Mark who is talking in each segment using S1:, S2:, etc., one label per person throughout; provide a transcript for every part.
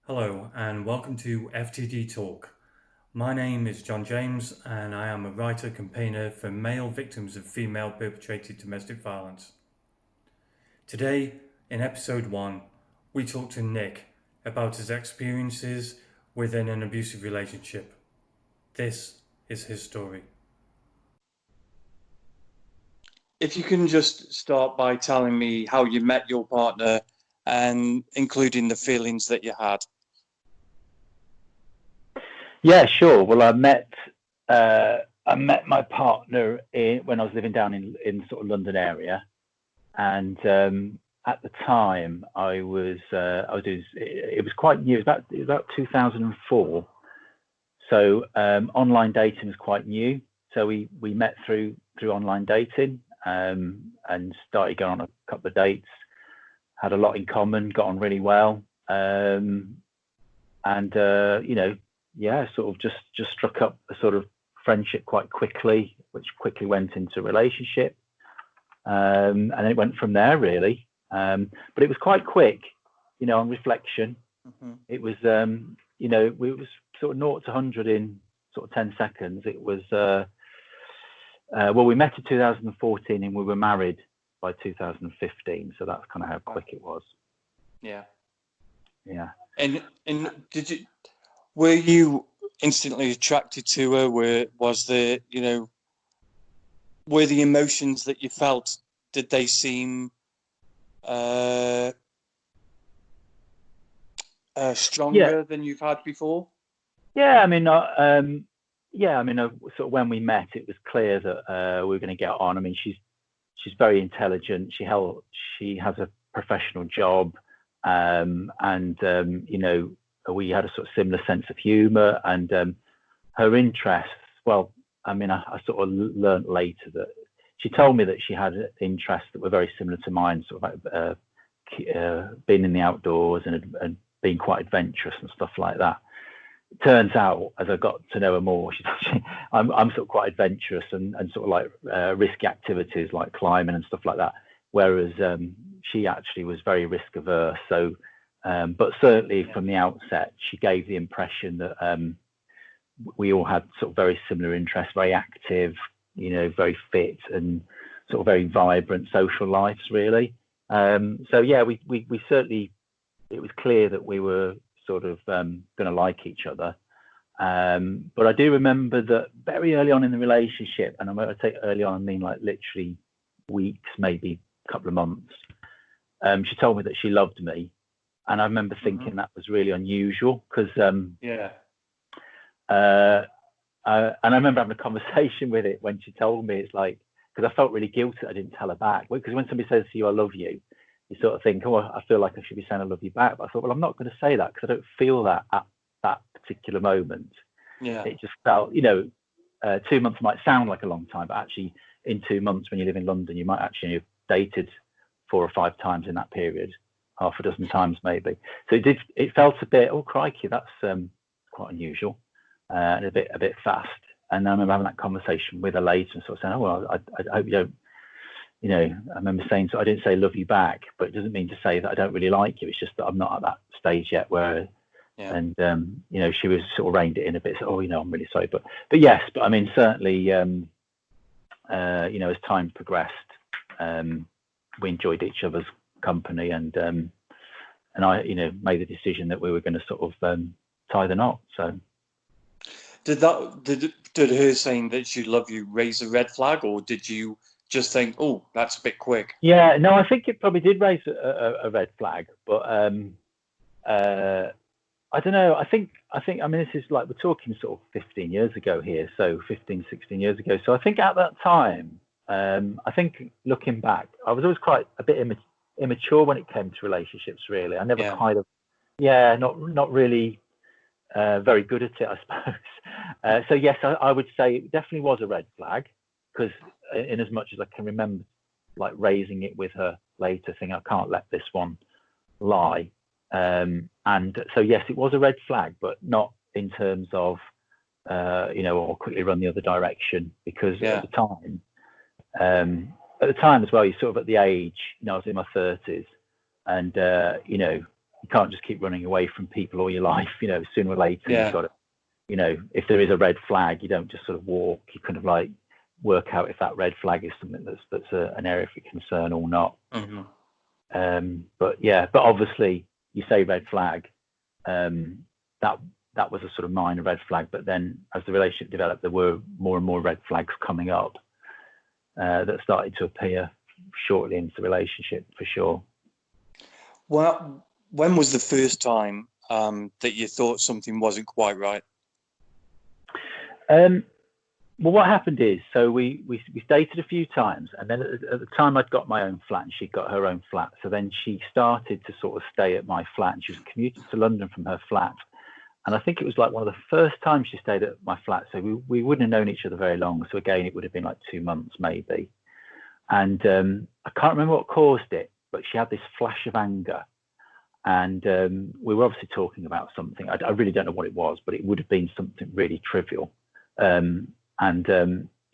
S1: Hello and welcome to FTD Talk. My name is John James and I am a writer campaigner for male victims of female perpetrated domestic violence. Today, in episode 1, we talk to Nick about his experiences within an abusive relationship. This is his story.
S2: If you can just start by telling me how you met your partner and including the feelings that you had.
S3: Yeah, sure. Well, I met my partner when I was living down in sort of London area, and at the time I was doing. It was quite new. It was about 2004. So online dating was quite new. So we met through online dating, and started going on a couple of dates. Had a lot in common. Got on really well, and sort of just struck up a sort of friendship quite quickly, which quickly went into a relationship, and then it went from there really. But it was quite quick, on reflection.
S2: Mm-hmm.
S3: It was it was sort of 0 to 100 in sort of 10 seconds. It was we met in 2014 and we were married by 2015, so that's kind of how quick it was.
S2: Yeah.
S3: And
S2: were you instantly attracted to her? Were the emotions that you felt, did they seem stronger than you've had before?
S3: Yeah, sort of when we met, it was clear that we were going to get on. I mean, she's very intelligent. She has a professional job, and we had a sort of similar sense of humour, and her interests. Well, I sort of learnt later that she told me that she had interests that were very similar to mine, sort of like being in the outdoors and being quite adventurous and stuff like that. It turns out, as I got to know her more, I'm sort of quite adventurous and sort of like risky activities like climbing and stuff like that, whereas she actually was very risk averse. So, but certainly from the outset, she gave the impression that we all had sort of very similar interests, very active, very fit and sort of very vibrant social lives, really. So yeah, we certainly, it was clear that we were sort of going to like each other. But I do remember that very early on in the relationship, and when I say early on, I mean like literally weeks, maybe a couple of months, she told me that she loved me. And I remember thinking that was really unusual because, and I remember having a conversation with it when she told me. It's like, because I felt really guilty I didn't tell her back. Because when somebody says to you, I love you, you sort of think, oh, I feel like I should be saying I love you back. But I thought, well, I'm not going to say that because I don't feel that at that particular moment.
S2: Yeah.
S3: It just felt, 2 months might sound like a long time, but actually in 2 months when you live in London, you might actually have dated 4 or 5 times in that period, half a dozen times maybe. So it felt a bit, oh crikey, that's quite unusual and a bit fast. And I remember having that conversation with her later and sort of saying, oh, well, I hope you don't, I remember saying, so I didn't say love you back, but it doesn't mean to say that I don't really like you. It's just that I'm not at that stage yet where, and, she was sort of reined it in a bit. So, oh, I'm really sorry. But yes, but I mean, certainly, as time progressed, we enjoyed each other's company and I, made the decision that we were going to sort of tie the knot. So.
S2: Did her saying that she loved you raise a red flag, or did you just think, oh, that's a bit quick?
S3: Yeah, no, I think it probably did raise a red flag, but I don't know. I think, this is like, we're talking sort of 15 years ago here, so 15, 16 years ago. So I think at that time, I think looking back, I was always quite a bit immature when it came to relationships, really. I never not really very good at it, I suppose. So yes, I would say it definitely was a red flag, because in as much as I can remember like raising it with her later, thinking I can't let this one lie. And so yes, it was a red flag, but not in terms of or quickly run the other direction, because at the time as well, you're sort of at the age, I was in my 30s, and you can't just keep running away from people all your life. You know, sooner or later
S2: Yeah.
S3: you've got to, you know, if there is a red flag, you don't just sort of walk. You kind of like work out if that red flag is something that's an area of concern or not. But yeah, but obviously you say red flag, that was a sort of minor red flag. But then as the relationship developed, there were more and more red flags coming up that started to appear shortly into the relationship, for sure.
S2: Well, when was the first time that you thought something wasn't quite right?
S3: Well, what happened is, so we dated a few times, and then at the time I'd got my own flat and she'd got her own flat. So then she started to sort of stay at my flat, and she was commuting to London from her flat. And I think it was like one of the first times she stayed at my flat. So we wouldn't have known each other very long. So again, it would have been like 2 months maybe. And I can't remember what caused it, but she had this flash of anger. And we were obviously talking about something. I really don't know what it was, but it would have been something really trivial. And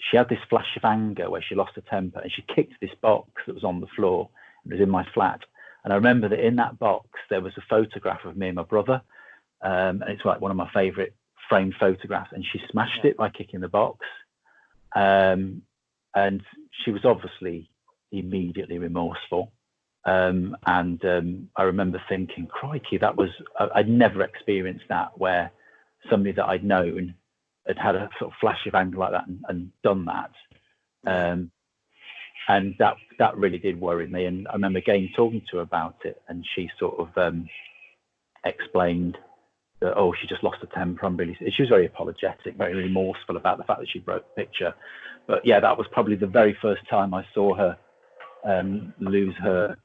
S3: she had this flash of anger where she lost her temper, and she kicked this box that was on the floor. It was in my flat. And I remember that in that box, there was a photograph of me and my brother. And it's like one of my favorite framed photographs. And she smashed it by kicking the box. And she was obviously immediately remorseful. And I remember thinking, crikey, I'd never experienced that, where somebody that I'd known had a sort of flash of anger like that and done that. And that really did worry me. And I remember again talking to her about it, and she sort of explained that, oh, she just lost her temper. She was very apologetic, very remorseful about the fact that she broke the picture. But yeah, that was probably the very first time I saw her lose her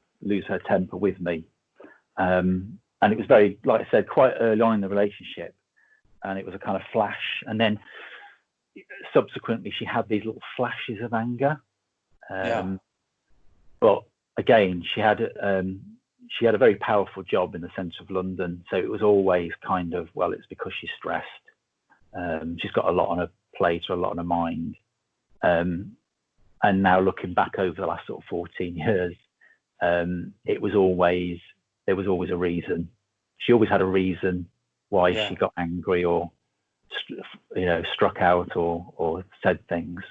S3: temper with me. And it was very, like I said, quite early on in the relationship. And it was a kind of flash. And then subsequently, she had these little flashes of anger. But again, she had a very powerful job in the centre of London. So it was always kind of, well, it's because she's stressed. She's got a lot on her plate, or a lot on her mind. And now looking back over the last sort of 14 years, there was always a reason. She always had a reason why she got angry, or struck out, or said things.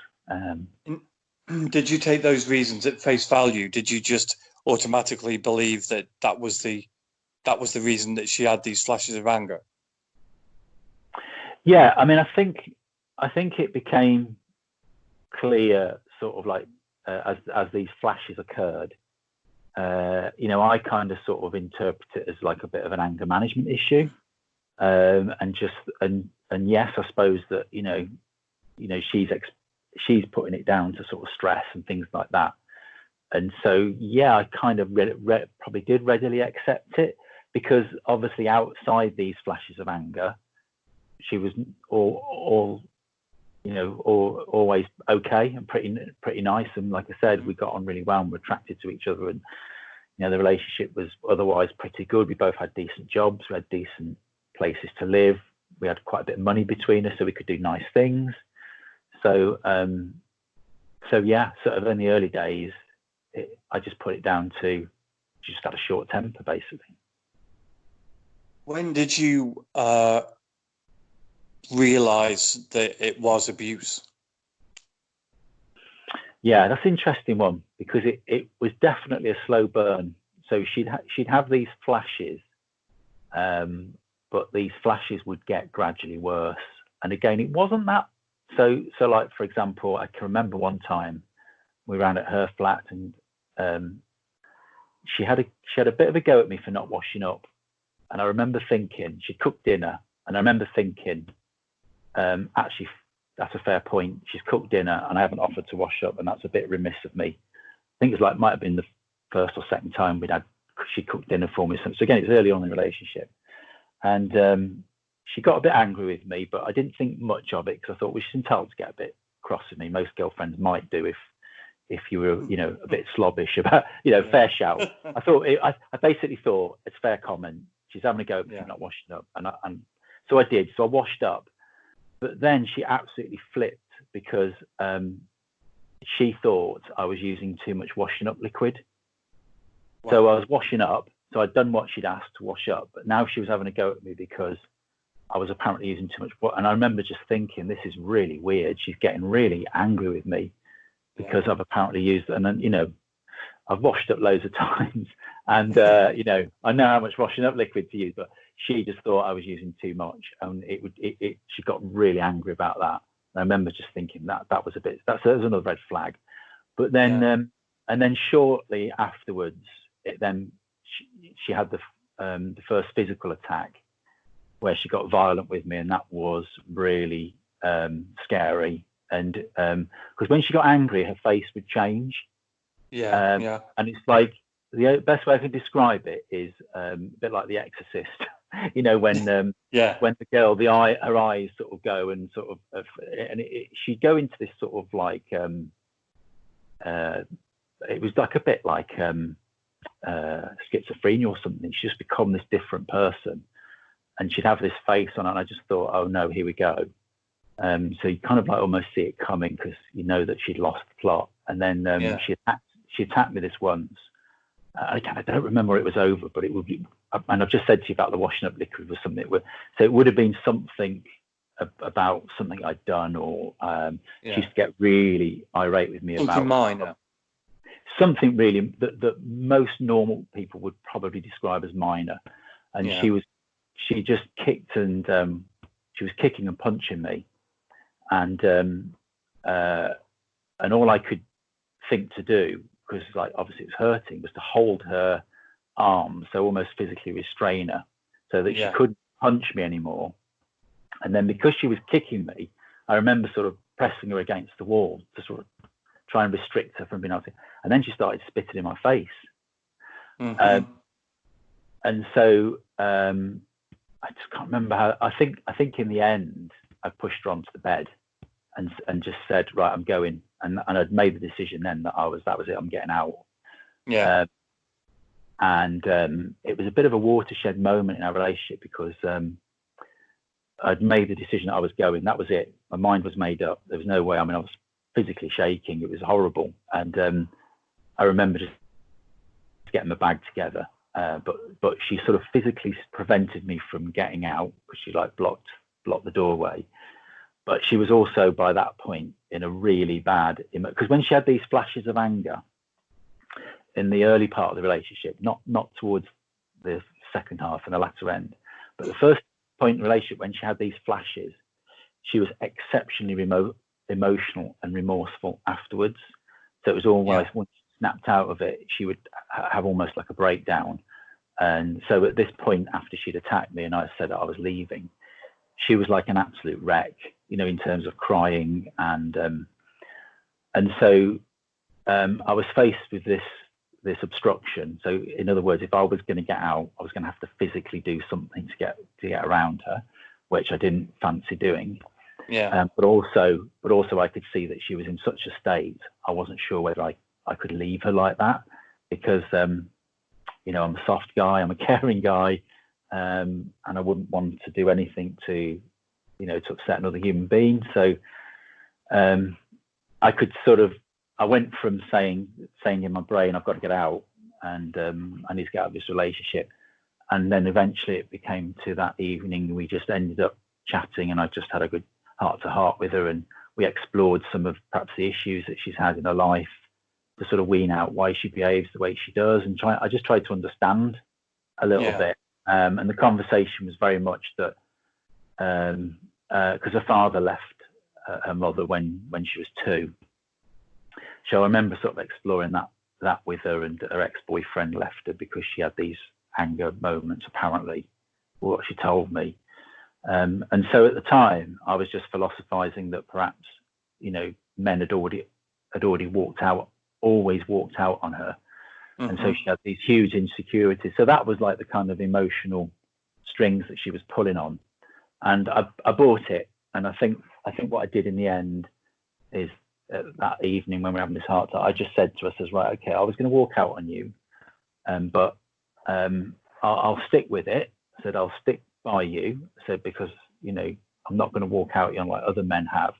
S2: Did you take those reasons at face value? Did you just automatically believe that was the reason that she had these flashes of anger?
S3: Yeah, I mean, I think it became clear, sort of like as these flashes occurred. I kind of sort of interpret it as like a bit of an anger management issue. And yes, I suppose that she's putting it down to sort of stress and things like that. And so yeah, I kind of probably did readily accept it, because obviously outside these flashes of anger, she was always okay and pretty nice. And like I said, we got on really well and were attracted to each other, and the relationship was otherwise pretty good. We both had decent jobs, we had decent places to live, we had quite a bit of money between us, so we could do nice things. So yeah, sort of in the early days, I just put it down to she just had a short temper, basically.
S2: When did you realize that it was abuse?
S3: Yeah, that's an interesting one, because it was definitely a slow burn. So she'd have these flashes, but these flashes would get gradually worse. And again, it wasn't that. So like, for example, I can remember one time we ran at her flat, and she had a bit of a go at me for not washing up. And I remember thinking, she'd cooked dinner, and I remember thinking, actually, that's a fair point. She's cooked dinner and I haven't offered to wash up, and that's a bit remiss of me. I think it's like, might have been the first or second time she cooked dinner for me. So again, it's early on in the relationship. And she got a bit angry with me, but I didn't think much of it, because I thought, well, she's entitled to get a bit cross with me. Most girlfriends might do if you were, a bit slobbish about, fair shout. I basically thought it's fair comment. She's having a go at me for not washing up. And so I did. So I washed up. But then she absolutely flipped, because she thought I was using too much washing up liquid. Wow. So I was washing up, So I'd done what she'd asked to wash up, but now she was having a go at me because I was apparently using too much water. And I remember just thinking, this is really weird. She's getting really angry with me because I've apparently used, and then, you know, I've washed up loads of times, and you know, I know how much washing up liquid to use, but she just thought I was using too much, and she got really angry about that. And I remember just thinking that was that was another red flag. But then, and then shortly afterwards, she had the first physical attack where she got violent with me, and that was really scary. And because when she got angry, her face would change. And it's like, the best way I can describe it is a bit like The Exorcist. You know, when when the girl, her eyes sort of go and sort of, and she'd go into this sort of like, it was like a bit like schizophrenia or something. She'd just become this different person, and she'd have this face on, and I just thought, oh no, here we go. So you kind of like almost see it coming, because you know that she'd lost the plot. And then she attacked me this once. I don't remember it was over, but it would be, and I've just said to you about the washing up liquid was something, so it would have been something about something I'd done, or she used to get really irate with me
S2: something minor.
S3: Something really that most normal people would probably describe as minor. And she just kicked, and she was kicking and punching me. And all I could think to do, because like obviously it was hurting, was to hold her arm, so almost physically restrain her, so that she couldn't punch me anymore. And then because she was kicking me, I remember sort of pressing her against the wall to sort of try and restrict her from being able to. And then she started spitting in my face. And so I just can't remember how. I think in the end I pushed her onto the bed and just said, right, I'm going. And I'd made the decision then that that was it, I'm getting out. And it was a bit of a watershed moment in our relationship, because I'd made the decision that I was going. That was it. My mind was made up. There was no way. I mean, I was physically shaking. It was horrible. And I remember just getting my bag together. But she sort of physically prevented me from getting out, because she like blocked the doorway. But she was also, by that point, in a really bad, because when she had these flashes of anger in the early part of the relationship, not towards the second half and the latter end, but the first point in the relationship, when she had these flashes, she was exceptionally emotional and remorseful afterwards. So it was almost, once she snapped out of it, she would have almost like a breakdown. And so at this point, after she'd attacked me and I said that I was leaving, she was like an absolute wreck, you know, in terms of crying. And so I was faced with this obstruction. So in other words, if I was going to get out, I was going to have to physically do something to get around her, which I didn't fancy doing. But also I could see that she was in such a state, I wasn't sure whether I could leave her like that, because you know, I'm a soft guy, I'm a caring guy, and I wouldn't want to do anything to, you know, to upset another human being. So I went from saying in my brain, I've got to get out, and I need to get out of this relationship. And then eventually it became to that evening, we just ended up chatting, and I just had a good heart to heart with her, and we explored some of perhaps the issues that she's had in her life, to sort of wean out why she behaves the way she does, and I just tried to understand a little bit. And the conversation was very much that, because her father left her mother when she was 2. So I remember sort of exploring that with her, and her ex-boyfriend left her because she had these anger moments, apparently, what she told me. And so at the time, I was just philosophizing that perhaps, you know, men had already always walked out on her. And so she had these huge insecurities. So that was like the kind of emotional strings that she was pulling on. And I bought it. And I think what I did in the end is, that evening when we were having this heart talk, I just said to her, right, okay, I was going to walk out on you, but I'll stick with it. I said, I'll stick by you. I said, because, you know, I'm not going to walk out on like other men have,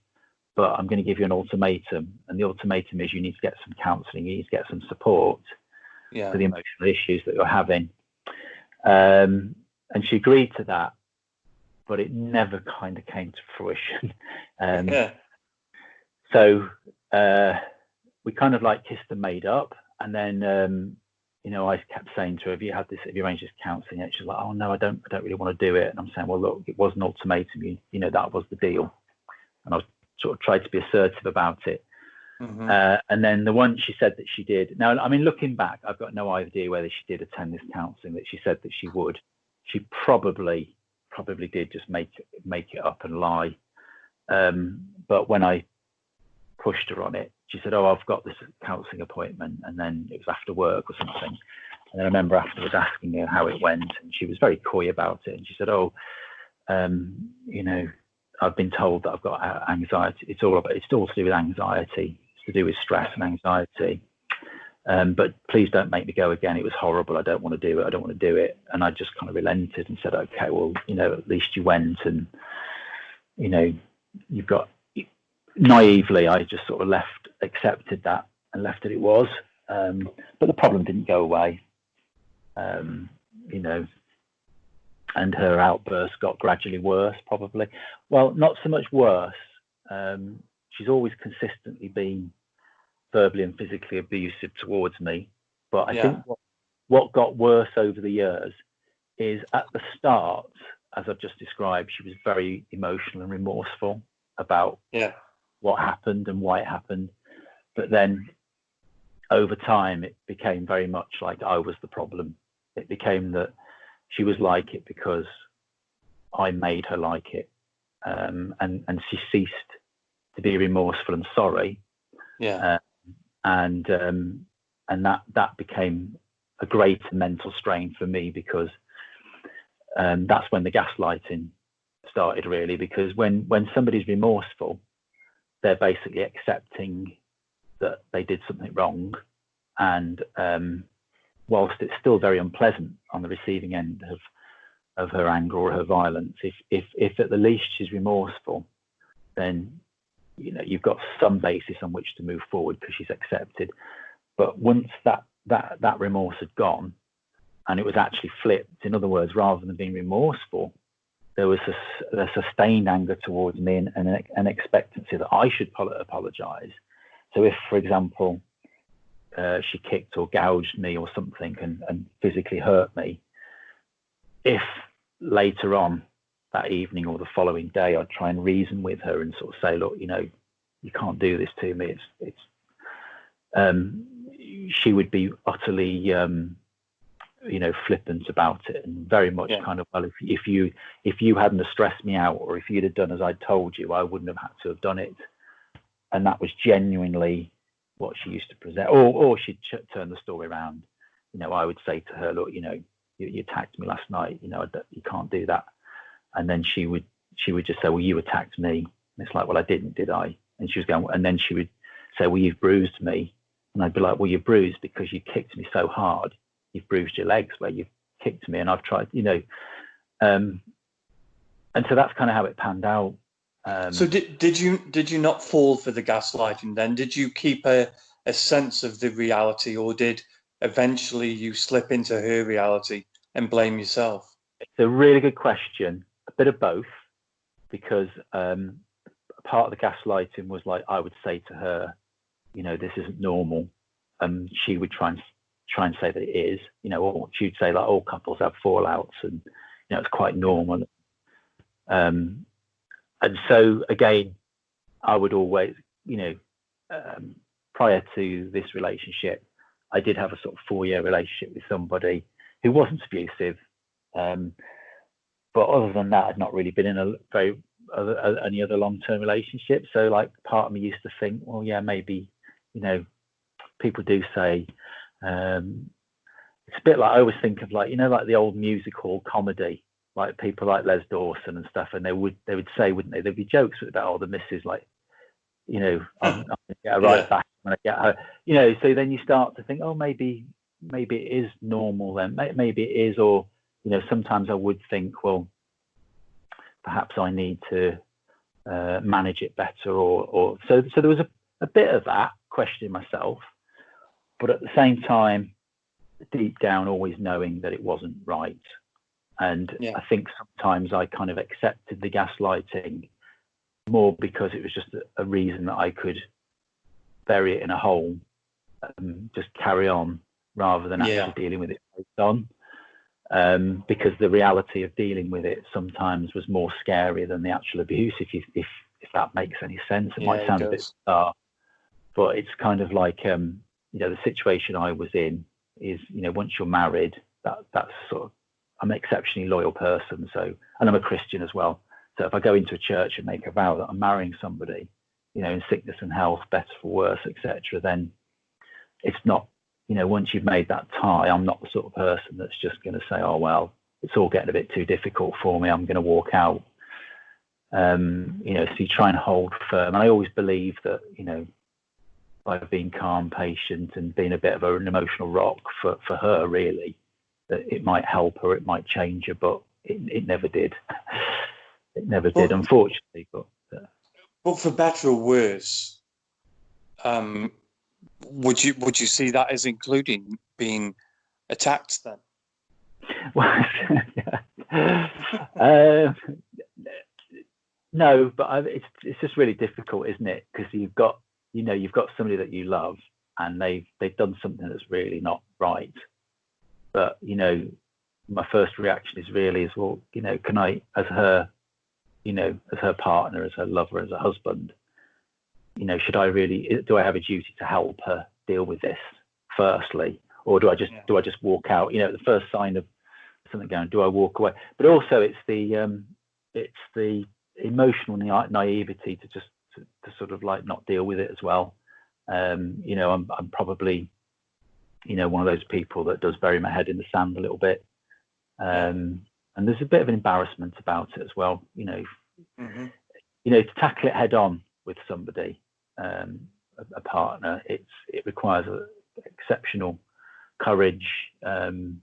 S3: but I'm going to give you an ultimatum. And the ultimatum is, you need to get some counselling, you need to get some support for the emotional issues that you're having. And she agreed to that, but it never kind of came to fruition. So we kind of like kissed and made up, and then you know, I kept saying to her, have you arranged this counselling yet? She's like, oh no, I don't really want to do it. And I'm saying, well, look, it was an ultimatum, you know, that was the deal. And I was sort of tried to be assertive about it. And then the one she said that she did. Now, I mean, looking back, I've got no idea whether she did attend this counselling that she said that she would. She probably did just make it up and lie. But when I pushed her on it, she said, oh, I've got this counselling appointment, and then it was after work or something. And then I remember afterwards asking her how it went, and she was very coy about it. And she said, oh, you know, I've been told that I've got anxiety. It's all to do with anxiety. It's to do with stress and anxiety. But please don't make me go again. It was horrible. I don't want to do it. I don't want to do it. And I just kind of relented and said, okay, well, you know, at least you went, and, you know, you've got, naively, I just sort of accepted that and left it was. But the problem didn't go away, you know, and her outbursts got gradually worse, probably. Well, not so much worse. She's always consistently been verbally and physically abusive towards me. But I think what got worse over the years is, at the start, as I've just described, she was very emotional and remorseful about what happened and why it happened. But then over time, it became very much like I was the problem. It became that she was like it because I made her like it. And she ceased to be remorseful and sorry. And that became a great mental strain for me, because that's when the gaslighting started, really. Because when somebody's remorseful, they're basically accepting that they did something wrong, and whilst it's still very unpleasant on the receiving end of her anger or her violence, if at the least she's remorseful, then, you know, you've got some basis on which to move forward because she's accepted. But once that remorse had gone, and it was actually flipped, in other words, rather than being remorseful, there was a sustained anger towards me, and an expectancy that I should apologize. So if, for example, she kicked or gouged me or something and physically hurt me, if later on that evening or the following day I'd try and reason with her and sort of say, look, you know, you can't do this to me. She would be utterly, you know, flippant about it, and very much kind of, well, if you hadn't have stressed me out, or if you'd have done as I told you, I wouldn't have had to have done it. And that was genuinely what she used to present. Or she'd turn the story around. You know, I would say to her, look, you know, you attacked me last night. You know, you can't do that. And then she would just say, well, you attacked me. And it's like, well, I didn't, did I? And she was going, and then she would say, well, you've bruised me. And I'd be like, well, you're bruised because you kicked me so hard. You've bruised your legs where you've kicked me, and I've tried, you know. And so that's kind of how it panned out.
S2: So did you not fall for the gaslighting then? Did you keep a sense of the reality, or did eventually you slip into her reality and blame yourself?
S3: It's a really good question. A bit of both, because part of the gaslighting was like, I would say to her, you know, this isn't normal, and she would try and say that it is, you know, or she'd say like all couples have fallouts, and, you know, it's quite normal. And so again, I would always, you know, prior to this relationship, I did have a sort of 4-year relationship with somebody who wasn't abusive. But other than that, I'd not really been in any other long-term relationship. So like part of me used to think, well, yeah, maybe, you know, people do say, it's a bit like, I always think of like, you know, like the old music hall comedy, like people like Les Dawson and stuff, and they would say, wouldn't they? There'd be jokes about all the misses, like, you know, I'm gonna get her right back when I get her, you know. So then you start to think, oh, maybe it is normal then, maybe it is, or, you know, sometimes I would think, well, perhaps I need to manage it better, or so there was a bit of that questioning myself, but at the same time, deep down always knowing that it wasn't right. And I think sometimes I kind of accepted the gaslighting more because it was just a reason that I could bury it in a hole, just carry on, rather than actually dealing with it head on. Because the reality of dealing with it sometimes was more scary than the actual abuse, if that makes any sense. It might sound a bit bizarre, but it's kind of like, the situation I was in is, once you're married, that's sort of, I'm an exceptionally loyal person. So, and I'm a Christian as well. So if I go into a church and make a vow that I'm marrying somebody, in sickness and health, better for worse, etc., then it's not, once you've made that tie, I'm not the sort of person that's just going to say, oh, well, it's all getting a bit too difficult for me, I'm going to walk out. So you try and hold firm. And I always believe that, by being calm, patient, and being a bit of an emotional rock for her, really, that it might help her, it might change her, but it never did. It never did, unfortunately.
S2: But for better or worse, would you see that as including being attacked then?
S3: Well, no, but it's just really difficult, isn't it? Because you've got somebody that you love, and they've done something that's really not right. But my first reaction is well, can I, as her partner, as her lover, as a husband, do I have a duty to help her deal with this firstly, or do I just walk out? The first sign of something going, do I walk away? But also it's the emotional naivety to sort of like not deal with it as well. I'm probably one of those people that does bury my head in the sand a little bit, and there's a bit of an embarrassment about it as well. To tackle it head on with somebody, a partner, it requires exceptional courage, and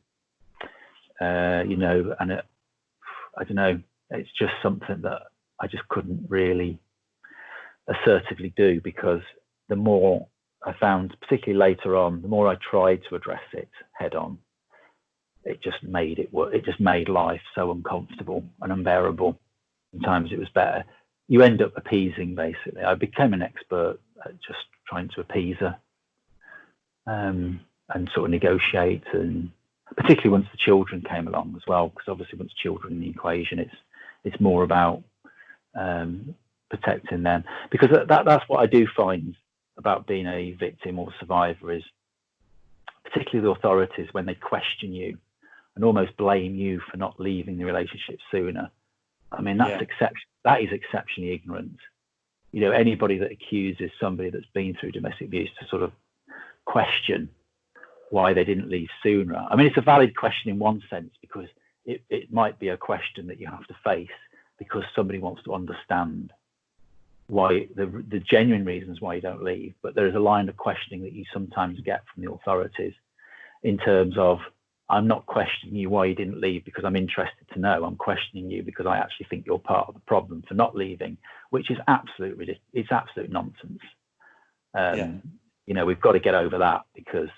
S3: I don't know, it's just something that I just couldn't really assertively do, because the more I found, particularly later on, the more I tried to address it head on, it just made life so uncomfortable and unbearable. Sometimes it was better. You end up appeasing, basically. I became an expert at just trying to appease her, and sort of negotiate, and particularly once the children came along as well, because obviously once children in the equation, it's more about protecting them. Because that's what I do find about being a victim or survivor, is particularly the authorities, when they question you and almost blame you for not leaving the relationship sooner. I mean, that is exceptionally ignorant. Anybody that accuses somebody that's been through domestic abuse to sort of question why they didn't leave sooner. I mean, it's a valid question in one sense, because it might be a question that you have to face because somebody wants to understand why the genuine reasons why you don't leave. But there is a line of questioning that you sometimes get from the authorities in terms of, I'm not questioning you why you didn't leave because I'm interested to know. I'm questioning you because I actually think you're part of the problem for not leaving, which is absolute nonsense. We've got to get over that, because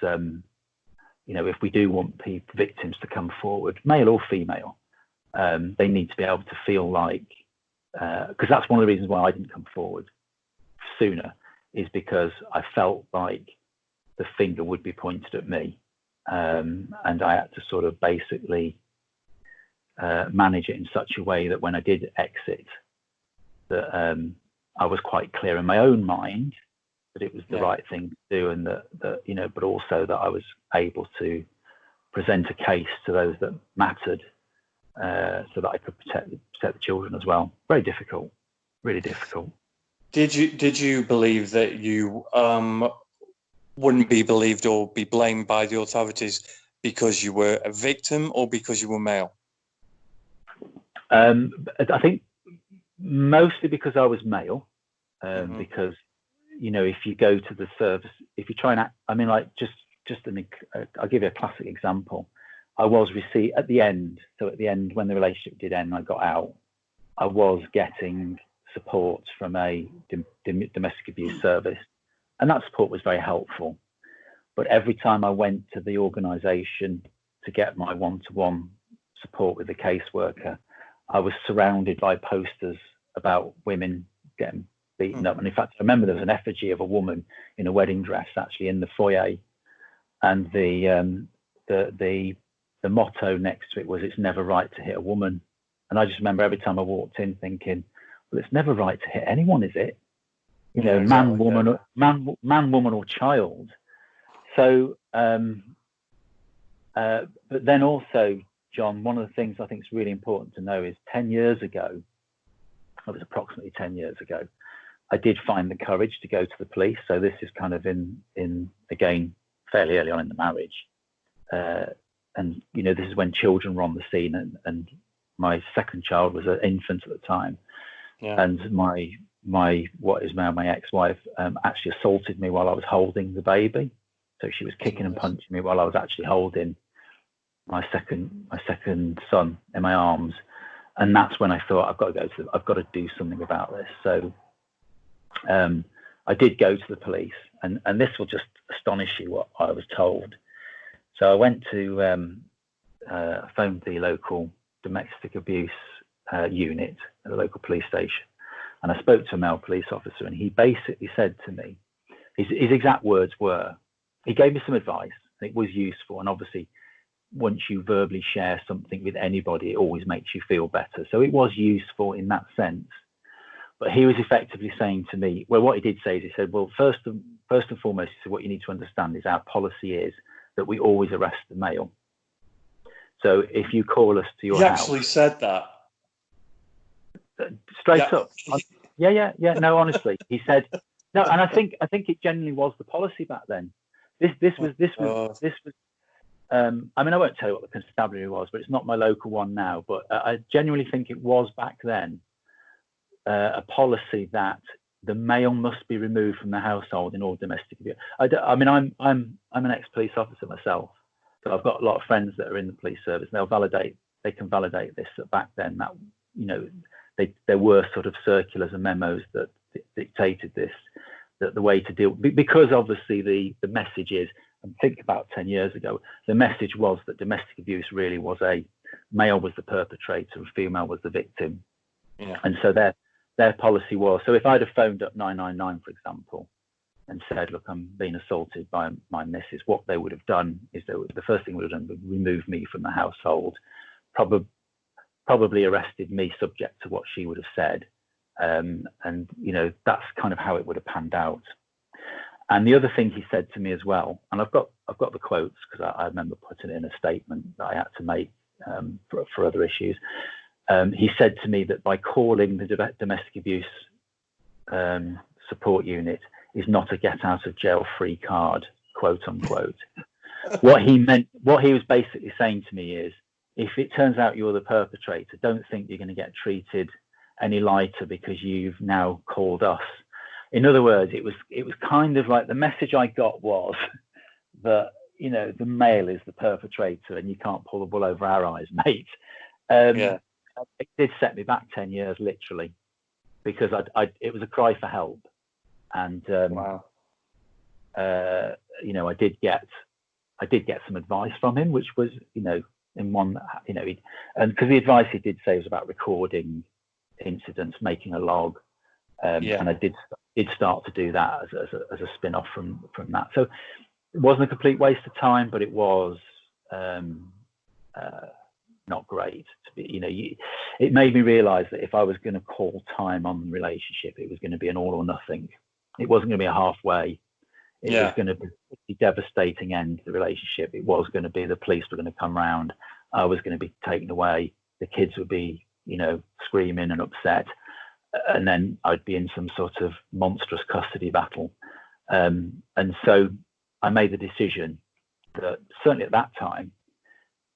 S3: if we do want victims to come forward, male or female, they need to be able to feel like, because that's one of the reasons why I didn't come forward sooner, is because I felt like the finger would be pointed at me. And I had to sort of basically manage it in such a way that when I did exit, that I was quite clear in my own mind that it was the right thing to do, and that but also that I was able to present a case to those that mattered, so that I could protect the children as well. Very difficult, really difficult.
S2: Did you believe that you wouldn't be believed or be blamed by the authorities because you were a victim or because you were male?
S3: I think mostly because I was male, because if you go to the service, if you try and act, I mean, like I'll give you a classic example. I was received at the end. So at the end, when the relationship did end, I got out. I was getting support from a domestic abuse service, and that support was very helpful. But every time I went to the organisation to get my one-to-one support with the caseworker, I was surrounded by posters about women getting beaten up. And in fact, I remember there was an effigy of a woman in a wedding dress actually in the foyer, and the motto next to it was, "It's never right to hit a woman." And I just remember every time I walked in thinking, well, it's never right to hit anyone, is it? You know,
S2: exactly,
S3: man, woman, or child. So, but then also, John, one of the things I think is really important to know is 10 years ago, it was approximately 10 years ago, I did find the courage to go to the police. So this is kind of in again, fairly early on in the marriage. And, you know, this is when children were on the scene, and my second child was an infant at the time.
S2: Yeah.
S3: And my what is now my ex-wife actually assaulted me while I was holding the baby. So she was kicking and punching me while I was actually holding my second son in my arms. And that's when I thought, I've got to do something about this. So I did go to the police, and this will just astonish you what I was told. So I went to phoned the local domestic abuse unit at the local police station, and I spoke to a male police officer, and he basically said to me, his exact words were, he gave me some advice, and it was useful, and obviously once you verbally share something with anybody, it always makes you feel better. So it was useful in that sense. But he was effectively saying to me, well, what he did say is, he said, well, first and foremost, he said, what you need to understand is our policy is that we always arrest the male. So if you call us to your house...
S2: He actually said that?
S3: Straight up. Yeah. No, honestly, he said, no, and I think it genuinely was the policy back then. This was I mean, I won't tell you what the constabulary was, but it's not my local one now. But I genuinely think it was back then a policy that the male must be removed from the household in all domestic abuse. I mean, I'm an ex-police officer myself, so I've got a lot of friends that are in the police service. And they can validate this. That back then, that, you know, there were sort of circulars and memos that dictated this, that the way to deal, because obviously the message is, and think about 10 years ago, the message was that domestic abuse really was male was the perpetrator and female was the victim.
S2: Yeah.
S3: And so their policy was, so if I'd have phoned up 999, for example, and said, look, I'm being assaulted by my missus, what they would have done is the first thing they would have done would remove me from the household, probably arrested me subject to what she would have said. And, you know, that's kind of how it would have panned out. And the other thing he said to me as well, and I've got the quotes because I remember putting in a statement that I had to make for other issues. He said to me that by calling the domestic abuse support unit is not a get out of jail free card, quote unquote. What he was basically saying to me is, if it turns out you're the perpetrator, don't think you're going to get treated any lighter because you've now called us. In other words, it was kind of like the message I got was that, you know, the male is the perpetrator and you can't pull the wool over our eyes, mate. It did set me back 10 years, literally, because it was a cry for help. And,
S2: wow.
S3: You know, I did get some advice from him, which was, you know, in one, you know, and because the advice he did say was about recording incidents, making a log. And I did start to do that as a spin-off from that. So it wasn't a complete waste of time, but it was not great to be, you know, it made me realize that if I was going to call time on the relationship, it was going to be an all or nothing. It wasn't going to be a halfway. It was going to be a devastating end to the relationship. It was going to be the police were going to come round. I was going to be taken away. The kids would be, you know, screaming and upset. And then I'd be in some sort of monstrous custody battle. And so I made the decision that certainly at that time,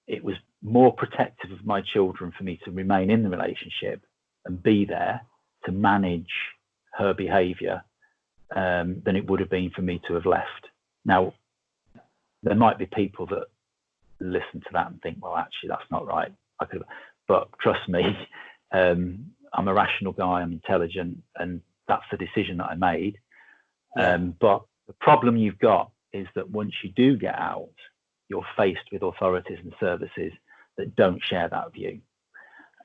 S3: it was more protective of my children for me to remain in the relationship and be there to manage her behaviour than it would have been for me to have left. Now, there might be people that listen to that and think, well, actually, that's not right. But trust me, I'm a rational guy, I'm intelligent, and that's the decision that I made. But the problem you've got is that once you do get out, you're faced with authorities and services that don't share that view.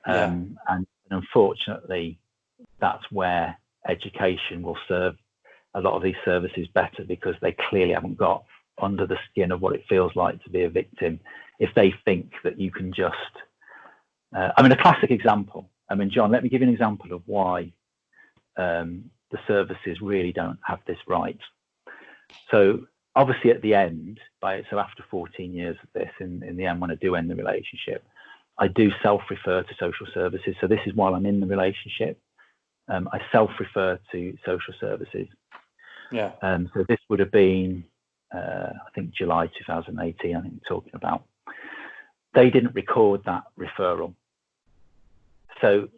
S3: And unfortunately, that's where education will serve a lot of these services better, because they clearly haven't got under the skin of what it feels like to be a victim. If they think that you can just, a classic example, John, let me give you an example of why the services really don't have this right. So obviously at the end, after 14 years of this, in the end, when I do end the relationship, I do self-refer to social services. So this is while I'm in the relationship. I self-refer to social services.
S2: Yeah.
S3: So this would have been, I think, July 2018, I think we're talking about. They didn't record that referral. So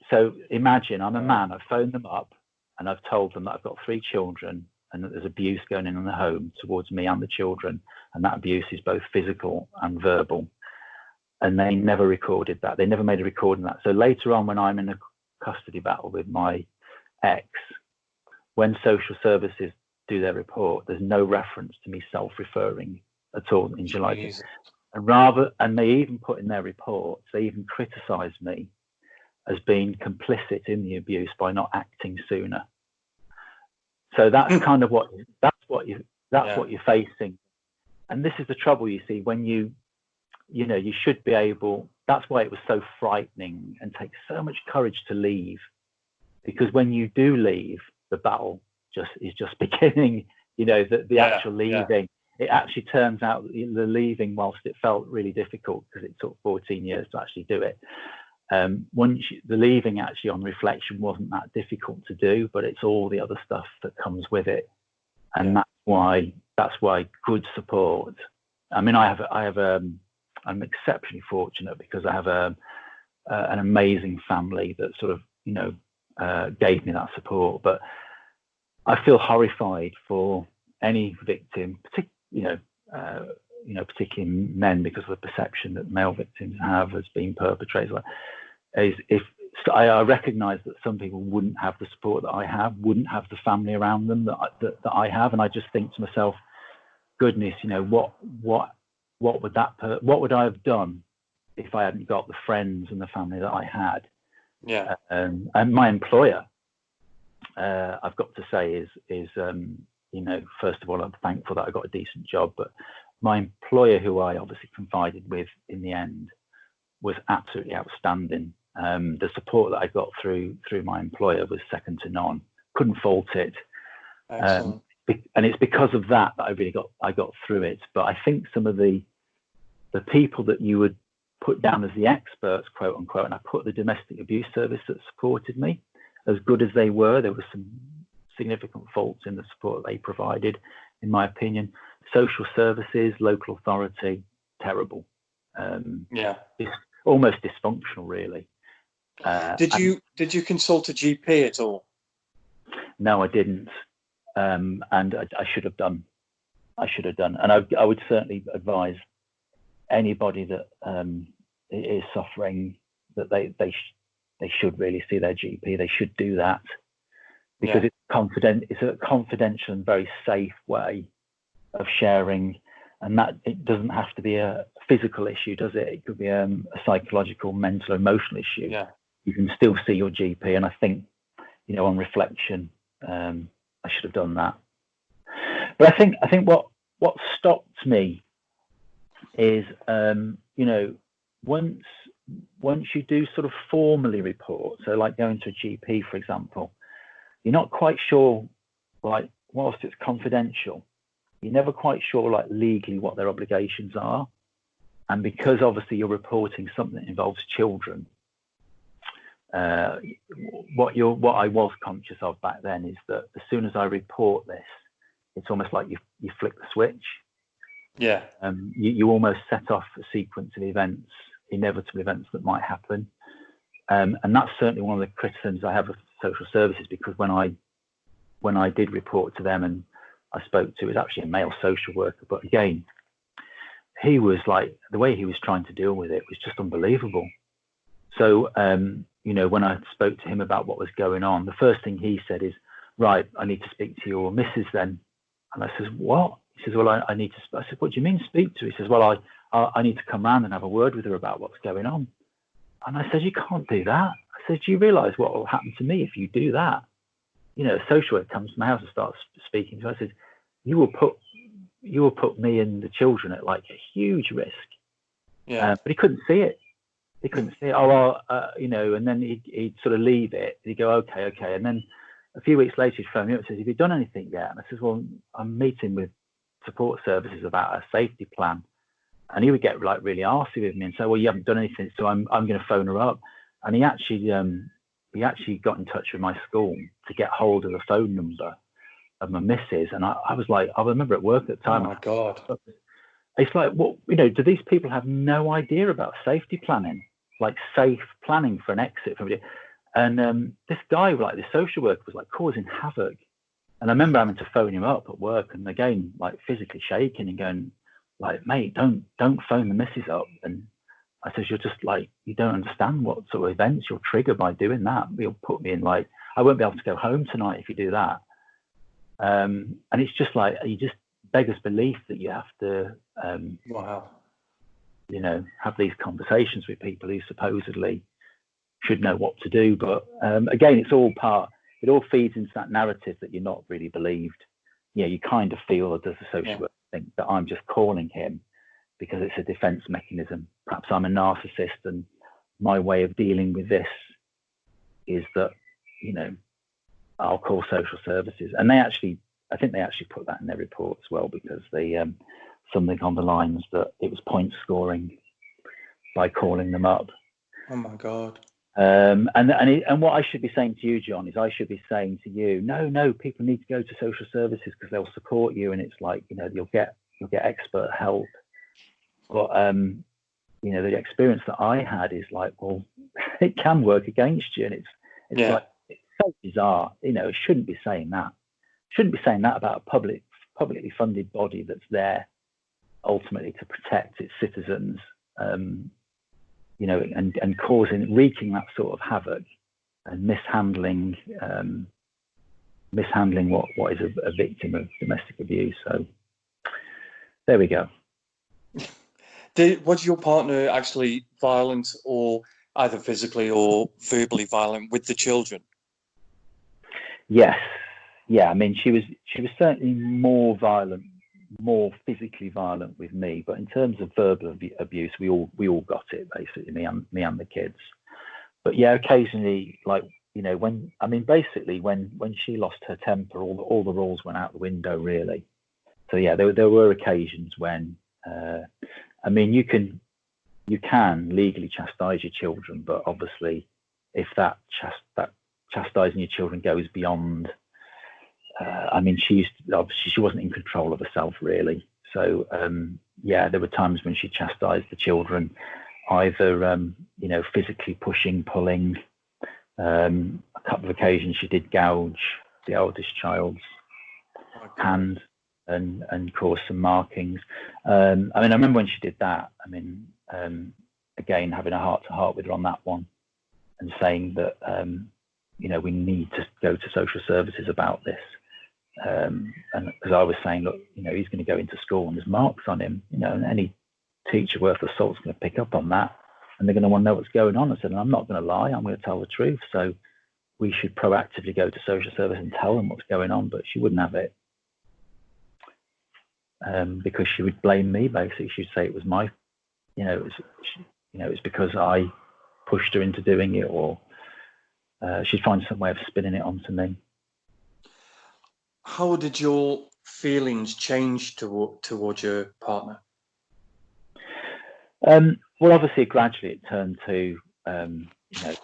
S3: imagine I'm a man, I've phoned them up and I've told them that I've got 3 children and that there's abuse going in the home towards me and the children. And that abuse is both physical and verbal. And they never recorded that. They never made a recording of that. So later on, when I'm in a custody battle with my ex, when social services do their report, there's no reference to me self-referring at all in July. And they even put in their reports, they even criticise me as being complicit in the abuse by not acting sooner. So that's kind of what you're facing. And this is the trouble, you see, when you should be able. That's why it was so frightening and takes so much courage to leave, because when you do leave, the battle is just beginning. The actual leaving. It actually turns out that the leaving, whilst it felt really difficult because it took 14 years to actually do it, the leaving actually on reflection wasn't that difficult to do, but it's all the other stuff that comes with it. And that's why good support. I'm exceptionally fortunate because I have an amazing family that sort of, gave me that support. But I feel horrified for any victim, particularly men, because of the perception that male victims have as being perpetrators. I recognise that some people wouldn't have the support that I have, wouldn't have the family around them that I have, and I just think to myself, goodness, what would I have done if I hadn't got the friends and the family that I had?
S2: Yeah.
S3: And my employer, I've got to say, is first of all, I'm thankful that I got a decent job, but my employer, who I obviously confided with in the end, was absolutely outstanding. The support that I got through my employer was second to none. Couldn't fault it.
S2: Excellent.
S3: And it's because of that I got through it. But I think some of the people that you would put down as the experts, quote unquote, and I put the domestic abuse service that supported me, as good as they were, there were some significant faults in the support they provided, in my opinion. Social services, local authority, terrible. It's almost dysfunctional, really.
S2: Did you consult a GP at all?
S3: No, I didn't, and I should have done. And I would certainly advise anybody that is suffering that they should really see their GP. They should do that, because it's a confidential and very safe way of sharing, and that it doesn't have to be a physical issue, does it? It could be a psychological, mental, emotional issue.
S2: Yeah.
S3: You can still see your GP, and I think, on reflection, I should have done that. But I think what stopped me is, once you do sort of formally report, so like going to a GP, for example, you're not quite sure, like, whilst it's confidential, you're never quite sure, like, legally what their obligations are. And because obviously you're reporting something that involves children, what I was conscious of back then is that as soon as I report this, it's almost like you flick the switch.
S2: Yeah.
S3: You almost set off a sequence of events, inevitable events that might happen. And that's certainly one of the criticisms I have of social services, because when I did report to them, and I spoke to, it was actually a male social worker, but again, he was like, the way he was trying to deal with it was just unbelievable. So, when I spoke to him about what was going on, the first thing he said is, right, I need to speak to your missus then. And I says, what? He He says, well, I need to. I said, what do you mean speak to her? He says, well, I need to come round and have a word with her about what's going on. And I said, you can't do that. I said, do you realise what will happen to me if you do that? You know, a social worker comes to my house and starts speaking to her. I said, you will put me and the children at like a huge risk.
S2: Yeah.
S3: But he couldn't see it. He couldn't see it. Oh, well, you know, and then he'd sort of leave it. He'd go, okay. And then a few weeks later, he'd phone me up and says, have you done anything yet? And I says, well, I'm meeting with support services about a safety plan. And he would get like really arsy with me and say, well, you haven't done anything, so I'm going to phone her up. And he actually got in touch with my school to get hold of the phone number of my missus. And I was like, I remember at work at the time.
S2: Oh my God.
S3: It's like, what, you know, do these people have no idea about safety planning, like safe planning for an exit from it? And this guy, like the social worker, was like causing havoc. And I remember having to phone him up at work, and again, like physically shaking and going, like, mate, don't phone the missus up. And I says, you're just like, you don't understand what sort of events you'll trigger by doing that. You'll put me in like, I won't be able to go home tonight if you do that. And it's just like, you just beggars belief that you have to,
S2: Wow.
S3: you know, have these conversations with people who supposedly should know what to do. But again, it all feeds into that narrative that you're not really believed. Yeah, you kind of feel, or does the social worker think that I'm just calling him because it's a defense mechanism? Perhaps I'm a narcissist, and my way of dealing with this is that, you know, I'll call social services. And I think they actually put that in their report as well, because they something on the lines that it was point scoring by calling them up.
S2: Oh my God.
S3: And what I should be saying to you, John, is I should be saying to you, no, people need to go to social services because they'll support you, and it's like, you know, you'll get expert help. But you know, the experience that I had is like, well, it can work against you, and it's like, it's so bizarre. You know, it shouldn't be saying that. Shouldn't be saying that about a publicly funded body that's there ultimately to protect its citizens. You know, and wreaking that sort of havoc and mishandling what is a victim of domestic abuse. So there we go.
S2: Was your partner actually violent, or either physically or verbally violent with the children?
S3: Yes. Yeah. I mean, she was certainly more violent, more physically violent with me, but in terms of verbal abuse, we all got it, basically, me and the kids. But yeah, occasionally, like, you know, when she lost her temper, all the rules went out the window, really. So yeah, there were occasions when I mean, you can legally chastise your children, but obviously if that chastising your children goes beyond, I mean, she wasn't in control of herself, really. So yeah, there were times when she chastised the children, either you know, physically pushing, pulling. A couple of occasions she did gouge the eldest child's hand and cause some markings. I mean, I remember when she did that. I mean, again, having a heart-to-heart with her on that one, and saying that you know, we need to go to social services about this. And because I was saying, look, you know, he's going to go into school and there's marks on him, you know, and any teacher worth of salt's going to pick up on that, and they're going to want to know what's going on. I said, and I'm not going to lie, I'm going to tell the truth. So we should proactively go to social service and tell them what's going on. But she wouldn't have it, because she would blame me. Basically, she'd say it was my, you know, it's because I pushed her into doing it, or she'd find some way of spinning it onto me.
S2: How did your feelings change towards your partner?
S3: Well, obviously, gradually it turned to, you know,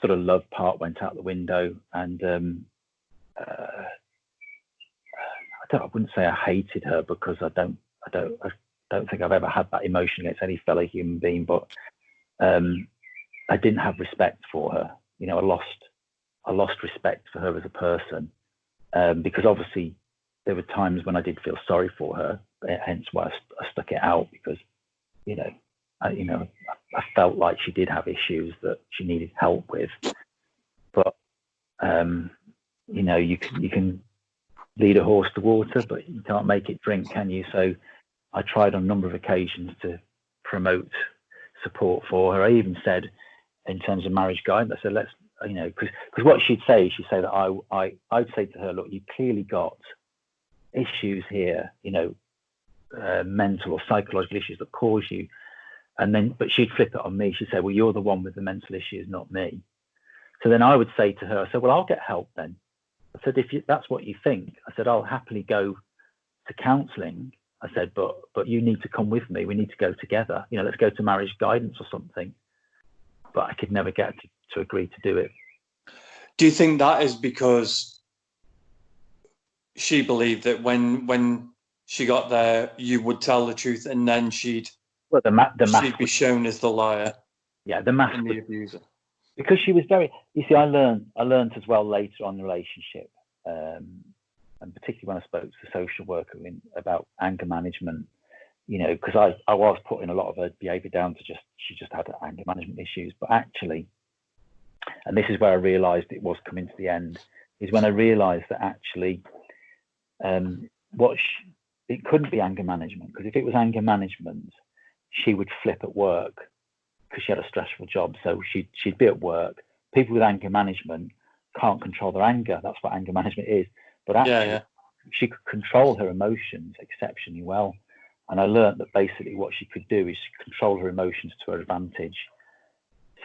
S3: sort of love part went out the window, and I wouldn't say I hated her, because I don't think I've ever had that emotion against any fellow human being, but I didn't have respect for her. You know, I lost respect for her as a person, because obviously there were times when I did feel sorry for her, hence why I stuck it out, because, you know, I felt like she did have issues that she needed help with. But you know, you can lead a horse to water, but you can't make it drink, can you? So I tried on a number of occasions to promote support for her. I even said, in terms of marriage guidance, I said, let's, you know, because what she'd say that I'd say to her, look, you clearly got issues here, you know, mental or psychological issues that cause you. And then, but she'd flip it on me. She'd say, well, you're the one with the mental issues, not me. So then I would say to her, I said, well, I'll get help then. I said, if that's what you think, I said, I'll happily go to counselling. I said, but you need to come with me. We need to go together. You know, let's go to marriage guidance or something. But I could never get to agree to do it.
S2: Do you think that is because she believed that when she got there, you would tell the truth, and then she'd be shown as the liar?
S3: Yeah, the mask
S2: and the abuser.
S3: Because she was very. You see, I learned as well later on in the relationship, and particularly when I spoke to the social worker about anger management. You know, because I was putting a lot of her behaviour down to she just had anger management issues, but actually, and this is where I realised it was coming to the end, is when I realised that actually, it couldn't be anger management, because if it was anger management, she would flip at work because she had a stressful job. So she'd be at work. People with anger management can't control their anger. That's what anger management is. But actually, she could control her emotions exceptionally well. And I learned that basically what she could do is control her emotions to her advantage.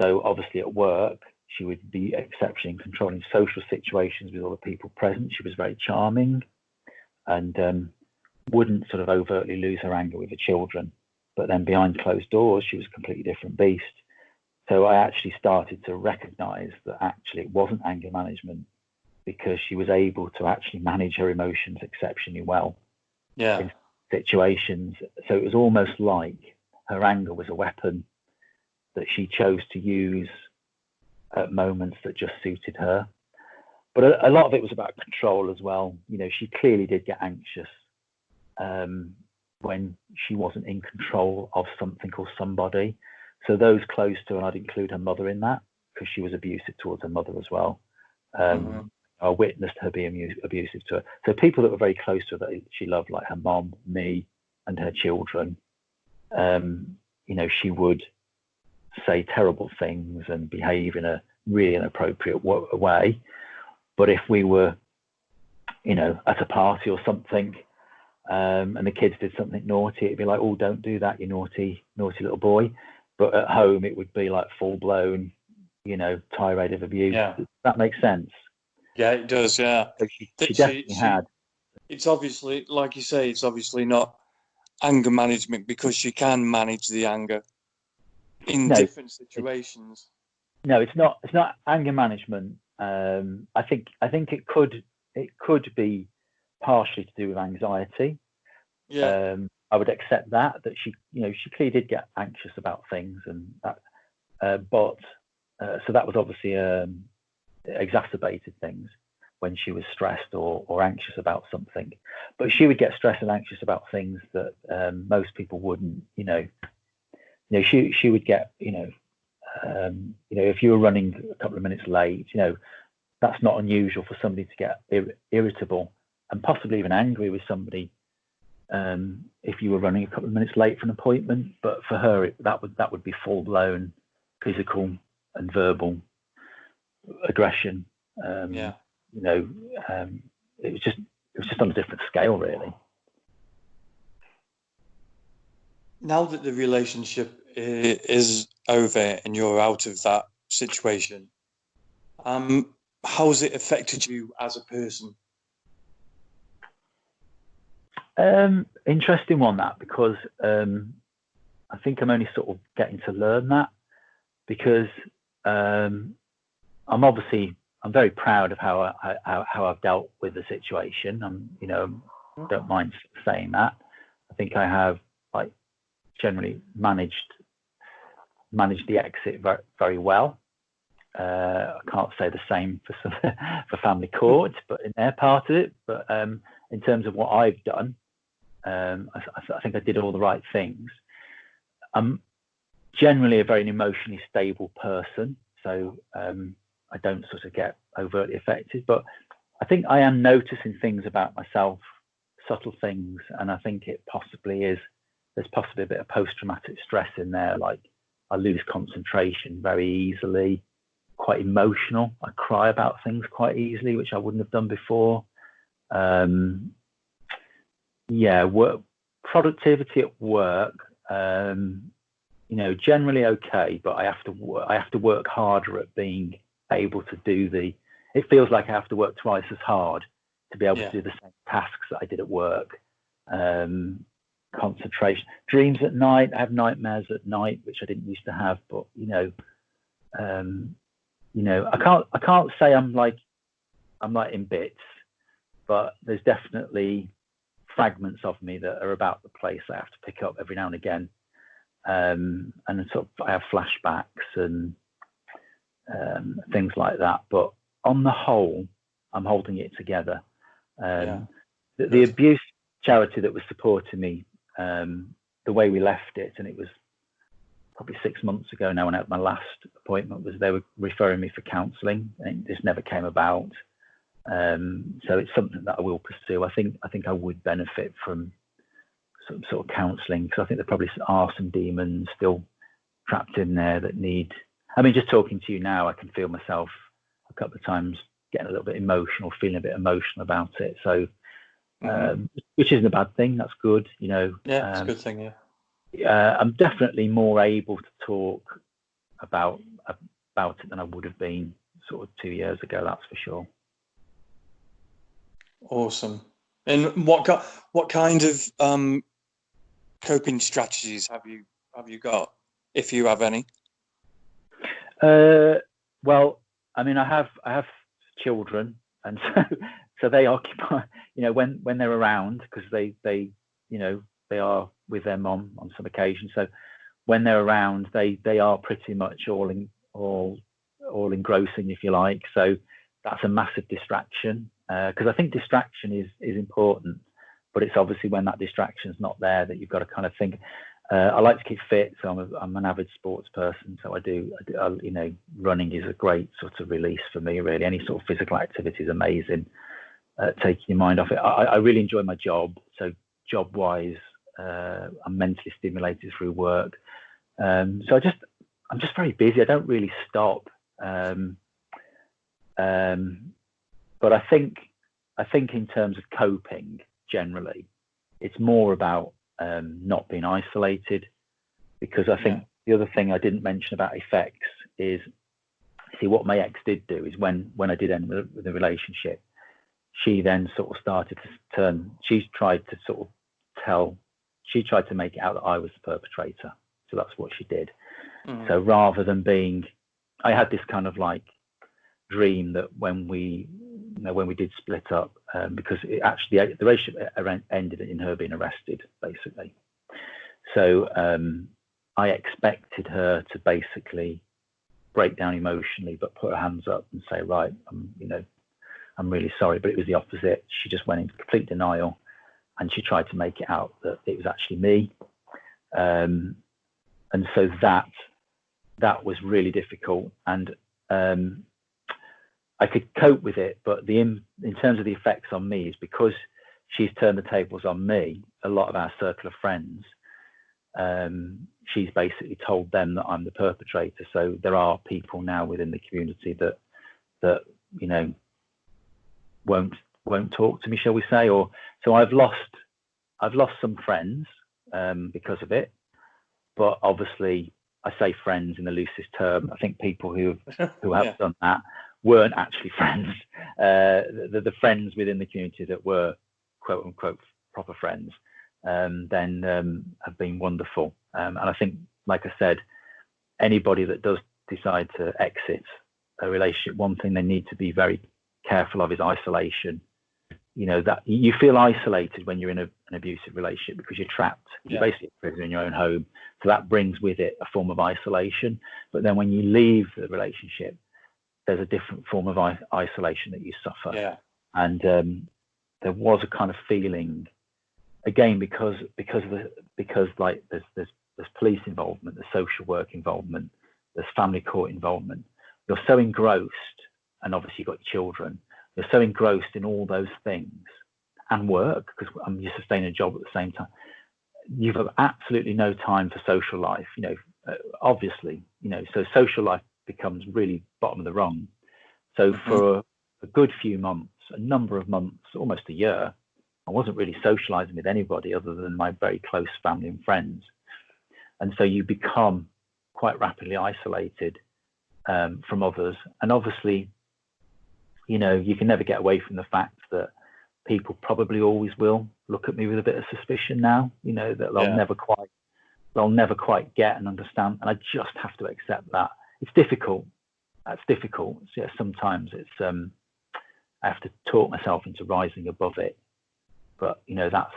S3: So obviously at work, she would be exceptionally in controlling social situations with all the people present. She was very charming and wouldn't sort of overtly lose her anger with the children. But then behind closed doors, she was a completely different beast. So I actually started to recognize that actually it wasn't anger management, because she was able to actually manage her emotions exceptionally well.
S2: Yeah.
S3: Situations. So it was almost like her anger was a weapon that she chose to use at moments that just suited her. But a lot of it was about control as well. You know, she clearly did get anxious when she wasn't in control of something or somebody. So those close to her, and I'd include her mother in that, because she was abusive towards her mother as well. I witnessed her being abusive to her. So people that were very close to her that she loved, like her mom, me, and her children, you know, she would say terrible things and behave in a really inappropriate way. But if we were, you know, at a party or something, and the kids did something naughty, it'd be like, oh, don't do that, you naughty little boy. But at home, it would be like full blown, you know, tirade of abuse.
S2: Yeah.
S3: Does that make sense?
S2: Yeah, it does. Yeah.
S3: So she definitely had.
S2: It's obviously, like you say, it's obviously not anger management, because she can manage the anger in different situations.
S3: It's not anger management. I think it could be partially to do with anxiety.
S2: Yeah.
S3: I would accept that she clearly did get anxious about things, and that, but so that was obviously exacerbated things when she was stressed or anxious about something. But she would get stressed and anxious about things that most people wouldn't. You know, she would get, if you were running a couple of minutes late, you know, that's not unusual for somebody to get irritable and possibly even angry with somebody if you were running a couple of minutes late for an appointment. But for her, that would be full blown physical and verbal aggression. It was just on a different scale, really.
S2: Now that the relationship is over and you're out of that situation, how's it affected you as a person?
S3: Interesting one, that, because I think I'm only sort of getting to learn that, because I'm very proud of how I've dealt with the situation. Don't mind saying that. I think I have generally managed the exit very, very well. I can't say the same for family court, but in their part of it. But in terms of what I've done, I think I did all the right things. I'm generally a very emotionally stable person, so I don't sort of get overtly affected. But I think I am noticing things about myself, subtle things, and I think it possibly is. There's possibly a bit of post-traumatic stress in there. Like I lose concentration very easily, quite emotional. I cry about things quite easily, which I wouldn't have done before. Work productivity at work. Generally okay, but I have to work harder at being able to do it feels like I have to work twice as hard to be able to do the same tasks that I did at work. Concentration, dreams at night. I have nightmares at night, which I didn't used to have, but I can't say I'm like in bits, but there's definitely fragments of me that are about the place I have to pick up every now and again. And sort of I have flashbacks and things like that. But on the whole, I'm holding it together. The abuse charity that was supporting me, the way we left it, and it was probably 6 months ago now when I had my last appointment, was they were referring me for counselling, and this never came about. So it's something that I will pursue. I think I would benefit from some sort of counselling, because I think there probably are some demons still trapped in there that need. I mean, just talking to you now, I can feel myself a couple of times getting a little bit emotional, feeling a bit emotional about it. So, which isn't a bad thing. That's good,
S2: Yeah, it's a good thing.
S3: I'm definitely more able to talk about it than I would have been sort of 2 years ago. That's for sure.
S2: Awesome. And what kind of coping strategies have you got, if you have any?
S3: Well, I mean, I have children, and so they occupy, when they're around, because they are with their mom on some occasions. So when they're around, they are pretty much all engrossing, if you like. So that's a massive distraction, because I think distraction is important, but it's obviously when that distraction's not there that you've got to kind of think. I like to keep fit, so I'm an avid sports person. So I do, running is a great sort of release for me, really. Any sort of physical activity is amazing, taking your mind off it. I really enjoy my job. So job-wise, I'm mentally stimulated through work. So I'm just very busy. I don't really stop. But I think in terms of coping, generally, it's more about not being isolated, because I think the other thing I didn't mention about effects is, see, what my ex did do is when I did end the relationship, she then sort of started to turn. She tried to make it out that I was the perpetrator. So that's what she did. So rather than I had this kind of like dream that when we did split up, because the relationship ended in her being arrested, basically. So I expected her to basically break down emotionally, but put her hands up and say, right, I'm really sorry. But it was the opposite. She just went into complete denial, and she tried to make it out that it was actually me. And so that was really difficult, and I could cope with it, but in terms of the effects on me is because she's turned the tables on me. A lot of our circle of friends, she's basically told them that I'm the perpetrator. So there are people now within the community that won't talk to me, shall we say? Or so I've lost some friends because of it. But obviously, I say friends in the loosest term. I think people who have done that weren't actually friends. The friends within the community that were quote unquote proper friends then have been wonderful. And I think, like I said, anybody that does decide to exit a relationship, one thing they need to be very careful of is isolation. That you feel isolated when you're in an abusive relationship because you're trapped. You're basically a prisoner in your own home. So that brings with it a form of isolation. But then when you leave the relationship, there's a different form of isolation that you suffer. Yeah. And there was a kind of feeling, again, because like there's police involvement, there's social work involvement, there's family court involvement. You're so engrossed, and obviously you've got children, you're so engrossed in all those things and work, because you sustain a job at the same time. You've got absolutely no time for social life, obviously, so social life becomes really bottom of the rung. So for a good few months, a number of months, almost a year, I wasn't really socializing with anybody other than my very close family and friends. And so you become quite rapidly isolated from others. And obviously, you can never get away from the fact that people probably always will look at me with a bit of suspicion now, that they'll never quite get and understand. And I just have to accept that. It's difficult. That's difficult. So, sometimes it's I have to talk myself into rising above it. But that's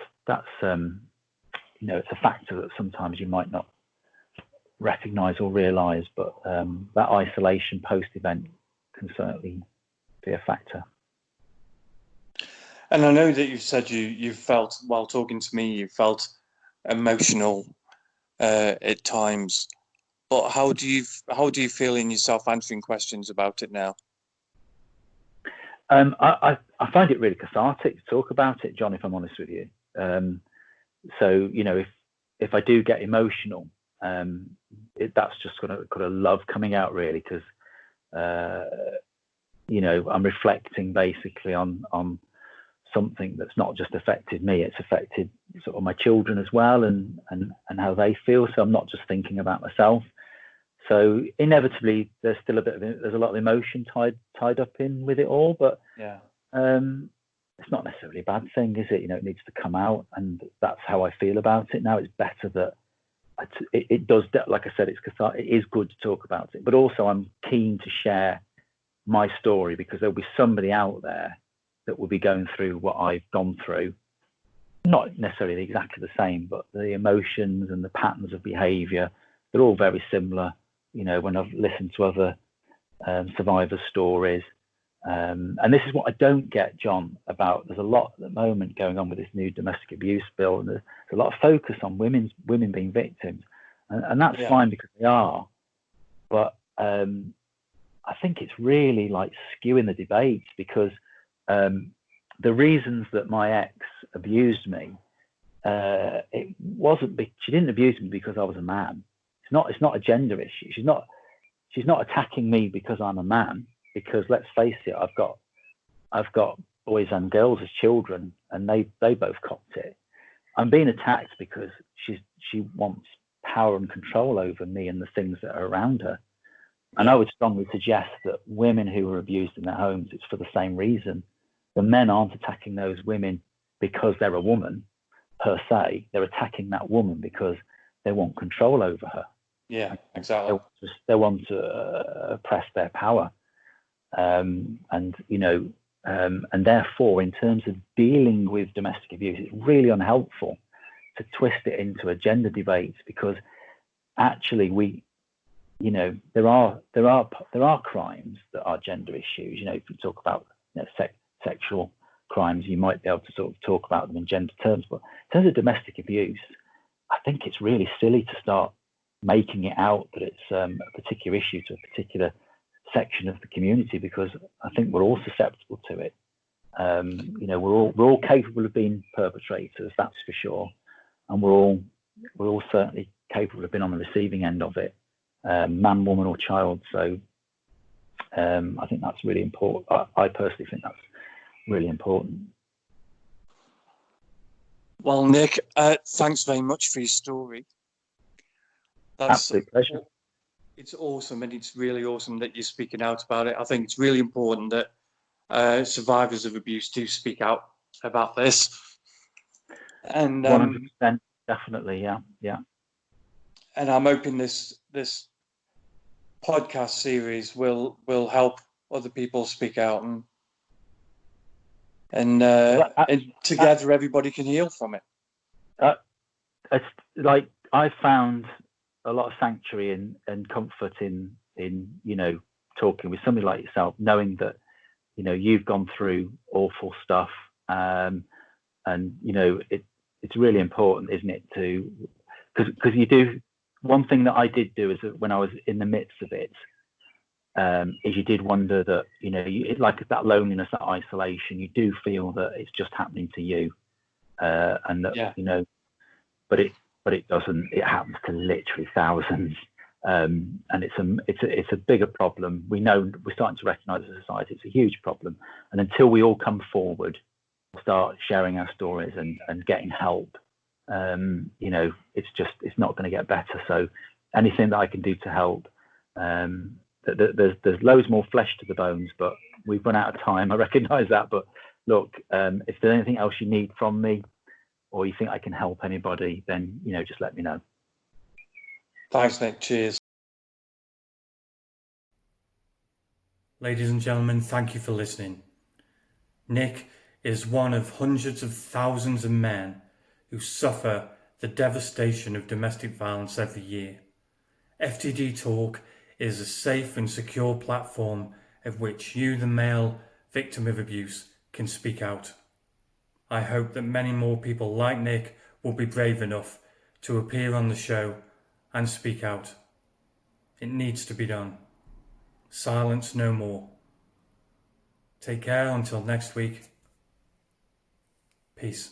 S3: it's a factor that sometimes you might not recognize or realize. But that isolation post-event can certainly be a factor.
S2: And I know that you said you felt, while talking to me, you felt emotional at times. But how do you feel in yourself answering questions about it now?
S3: I find it really cathartic to talk about it, John, if I'm honest with you. So if I do get emotional, that's just got a love coming out, really, because I'm reflecting basically on something that's not just affected me, it's affected sort of my children as well, and how they feel. So I'm not just thinking about myself. So inevitably, there's still there's a lot of emotion tied up in with it all, but it's not necessarily a bad thing, is it? It needs to come out, and that's how I feel about it now. It's better that it does, like I said, it is good to talk about it, but also I'm keen to share my story, because there'll be somebody out there that will be going through what I've gone through. Not necessarily exactly the same, but the emotions and the patterns of behavior, they're all very similar. When I've listened to other survivors' stories. And this is what I don't get, John, about, there's a lot at the moment going on with this new domestic abuse bill, and there's a lot of focus on women being victims. And that's fine, because they are. But I think it's really like skewing the debates, because the reasons that my ex abused me, she didn't abuse me because I was a man. It's not a gender issue. She's not attacking me because I'm a man, because let's face it, I've got boys and girls as children, and they both copped it. I'm being attacked because she wants power and control over me and the things that are around her. And I would strongly suggest that women who were abused in their homes, it's for the same reason. The men aren't attacking those women because they're a woman per se. They're attacking that woman because they want control over her.
S2: Yeah, exactly.
S3: They want to oppress their power. And therefore, in terms of dealing with domestic abuse, it's really unhelpful to twist it into a gender debate, because actually there are crimes that are gender issues. If you talk about sexual crimes, you might be able to sort of talk about them in gender terms. But in terms of domestic abuse, I think it's really silly to start making it out that it's a particular issue to a particular section of the community, because I think we're all susceptible to it. We're all capable of being perpetrators, that's for sure, and we're all certainly capable of being on the receiving end of it, man, woman, or child. So I think that's really important. I personally think that's really important.
S2: Well, Nick, thanks very much for your story. That's
S3: absolute pleasure.
S2: It's awesome, and it's really awesome that you're speaking out about it. I think it's really important that survivors of abuse do speak out about this. And
S3: 100%, definitely, yeah.
S2: And I'm hoping this podcast series will help other people speak out, and together everybody can heal from it.
S3: It's like I found a lot of sanctuary and comfort in talking with somebody like yourself, knowing that you've gone through awful stuff, and it's really important, isn't it, to because you do. One thing that I did do is that when I was in the midst of it, is you did wonder that, you know, like that loneliness, that isolation, you do feel that it's just happening to you, and that, you know, but it doesn't. It happens to literally thousands, and it's a bigger problem. We know, we're starting to recognise as a society it's a huge problem, and until we all come forward, start sharing our stories and getting help, you know, it's not going to get better. So anything that I can do to help. There's loads more flesh to the bones, but we've run out of time. I recognise that, but look, if there's anything else you need from me, or you think I can help anybody, then, you know, just let me know.
S2: Thanks, Nick. Cheers.
S1: Ladies and gentlemen, thank you for listening. Nick is one of hundreds of thousands of men who suffer the devastation of domestic violence every year. FTD Talk is a safe and secure platform at which you, the male victim of abuse, can speak out. I hope that many more people like Nick will be brave enough to appear on the show and speak out. It needs to be done. Silence no more. Take care until next week. Peace.